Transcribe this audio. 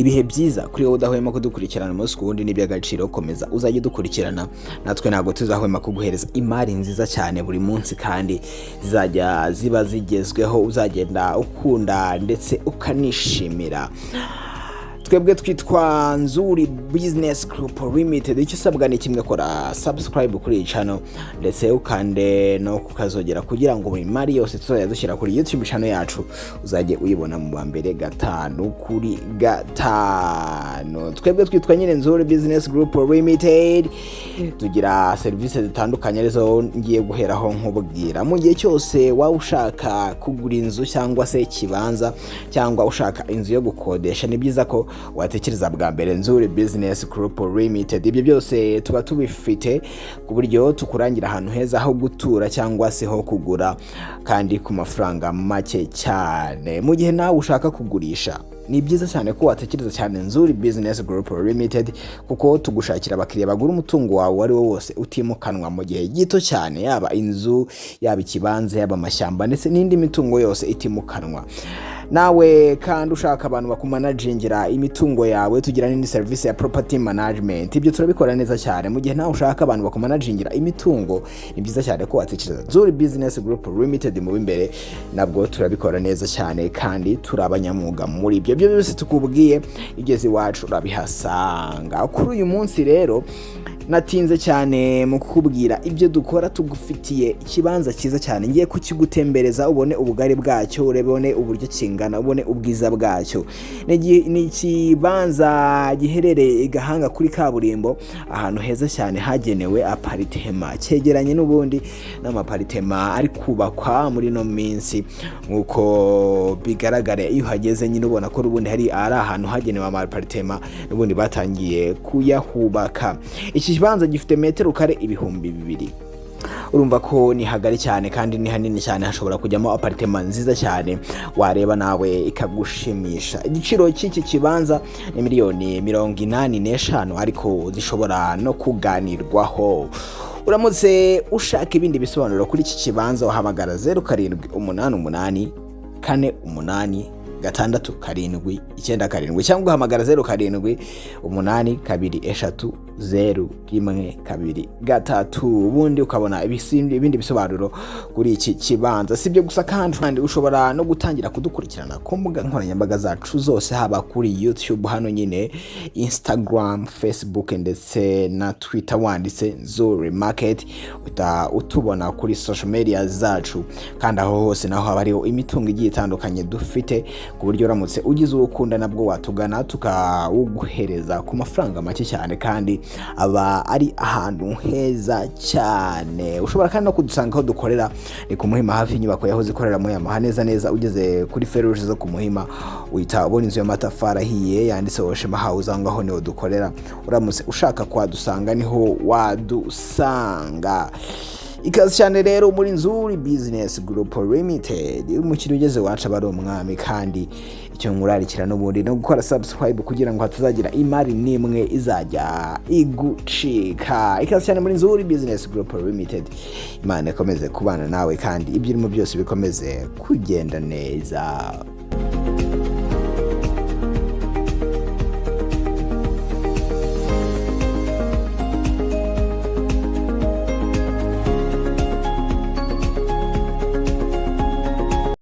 ibihe byiza kuri wowe udahwema kudukurikirana umunsi ku wundi n'iby'agaciro. Komeza uzajye dukurikirana, natwe ntabwo tuzahwema kuguhereza imari nziza cyane buri munsi kandi zizajya ziba zigezweho, uzagenda ukunda ndetse ukanishimira. Twebwe twitwa Nzuri Business Group Limited. Icyo usabwa ni kimwe, kora subscribe kuri iyi channel ndetse ukande no kukazogera kugira ngo buri mari yose tuzajya dushyira kuri YouTube channel yacu uzajye uyibona mu mbere 5 kuri 5. Twebwe twitwa nyine Nzuri Business Group Limited. Tugira service zitandukanye arizo ngiye guheraho nkubwira. Mu gihe cyose waba ushaka kugura inzu cyangwa se kibanza cyangwa ushaka inzu yo gukodesha, ni byiza ko watekereza bwa mbere Nzuri Business Group Limited. Ibyo byose tuba tubifite ku buryo tukurangira ahantu heza ho gutura cyangwa se ho kugura kandi ku mafaranga make cyane. Mu gihe nawe ushaka kugurisha, ni byiza cyane ko watekereza cyane Nzuri Business Group Limited, kuko tugushakira abakiriya bagura umutungo wawe ari wo wose utimukanwa mu gihe gito cyane, yaba inzu, yaba ikibanza, yaba amashyamba ndetse n'indi mitungo yose itimukanwa. Nawe kandi ushaka abantu bakumanagingira imitungo yawe, tugira n'indi service ya property management. Ibyo turabikora neza cyane. Mu gihe nawe ushaka abantu bakumanagingira imitungo, ni byiza cyane ko watekereza Nzuri Business Group Limited mu imbere. Nabwo turabikora neza cyane kandi turabanyamwuga muri ibyo byose tukubwiye. Igeze iwacu urabihasanga. Kuri uyu munsi rero natinze cyane mu kukubwira ibyo dukora. Tugufitiye ikibanza cyiza cyane, ngiye kukigutembereza ubone ubugari bwacyo, urebone uburyo kingana, ubone ubwiza bwacyo. Ni ikibanza giherereye i Gahanga kuri kaburimbo, ahantu heza cyane hagenewe aparitema, cyegeranye n'ubundi n'amaparitema ari kubakwa muri no minsi. Nkuko bigaragara iyo uhageze nyine ubona ko ubundi ari ahantu hagenewe amaparitema, n'ubundi batangiye kuyahubaka. Iki kibanza gifite metero kare 2,000. Urumva ko ni hagari cyane kandi ni hanini cyane, hashobora kujyamo apartment nziza cyane wareba nawe ikagushimisha. Igiciro cy'iki kibanza ni $85,000, ariko zishobora no kuganirwaho. Uramutse ushaka ibindi bisobanuro kuri iki kibanza, wahamagara 0788 48 6 cyangwa uhamagara 0788230123, ubundi ukabona ibindi bisobanuro kuri iki kibanza. Sibyo gusa kandi ushobora no gutangira kudukurikirana ku mbuga nkoranyambaga zacu zose, haba kuri YouTube hano nyine, Instagram, Facebook ndetse na Twitter wanditse Nzuri Market, utubona kuri social media zacu. Kandi aho hose naho haba hariho imitungo igiye itandukanye dufite, ku buryo uramutse ugize urukunda nabwo watugana tukawuguhereza ku mafaranga make cyane, kandi aba ari ahantu heza cyane. Ushobora kandi no kudusanga aho dukorera, ni ku Muhima hafi inyubako yahoze ikoreramo ya neza ugeze kuri feruje zo ku Muhima, uhita ubona inzu y'amatafari ahiye yanditseho Shema House. Aho ngaho niho dukorera. Uramutse ushaka kwadusanga niho wadusanga. Ikaze cyane rero muri Nzuri Business Group Limited. Umukiriya ugeze wacu aba ari umwami, kandi icyo nkurarikira n'ubundi no gukora subscribe kugira ngo hatazagira imari nimwe izajya igucika. Ikaze cyane muri Nzuri Business Group Limited. Imana ikomeze kubana nawe kandi ibyirimo byose bikomeze kugenda neza.